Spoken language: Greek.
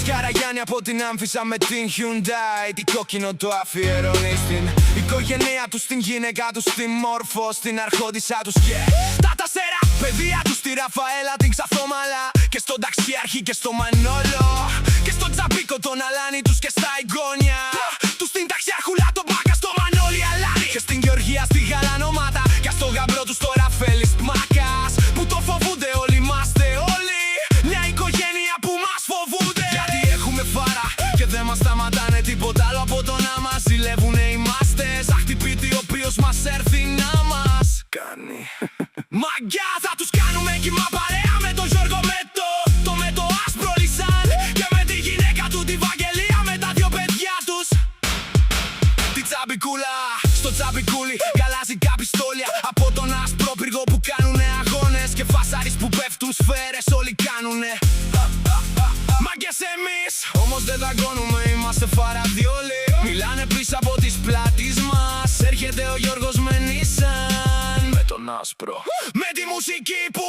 Καραγιάννη από την Άμφισσα με την Hyundai. Τι κόκκινο το αφιερώνει στην οικογένεια τους, στην γυναίκα τους, στη Μόρφο, στην αρχόντισσα τους και τα τέσσερα παιδεία τους, στη Ραφαέλα, την Ξαθόμαλα και στον Ταξιάρχη και στο Μανόλο και στον Τζαμπίκο, τον Αλάνη τους και στα εγγόνια τους, στην Ταξιάρχουλα, τον Μπάκα, στο Μανόλι Αλάνη και στην Γεωργία, στη Γαλανομάτα και στο γαμπρό τους, το Ραφέλης Μάκας που το φοβούνται όλοι, είμαστε όλοι μια οικογένεια που μας φοβούνται. Γιατί έχουμε φάρα και δεν μας σταματάνε τίποτα άλλο από το να μας ζηλεύουνε οι μάστες. Αχτυπήτη ο οποίος μας έρθει να μας κάνει μαγκιά, θα τους κάνουμε κύμα παρέα με τον Γιώργο με το άσπρο Λισάν και με τη γυναίκα του τη Βαγγελία με τα δυο παιδιά τους. Τη Τσαμπικούλα, στο Τσαμπικούλι γαλάζικα πιστόλια από τον άσπρο πύργο που κάνουνε αγώνες και φασάρις που πέφτουν σφαίρες όλοι κάνουνε μάγκες εμείς. Όμως δεν δαγκώνουμε, είμαστε φαραδιόλοι. Μιλάνε πίσω από τις πλάτης μας. Έρχεται ο Γιώργος με Nissan, με τον άσπρο, με τη μουσική που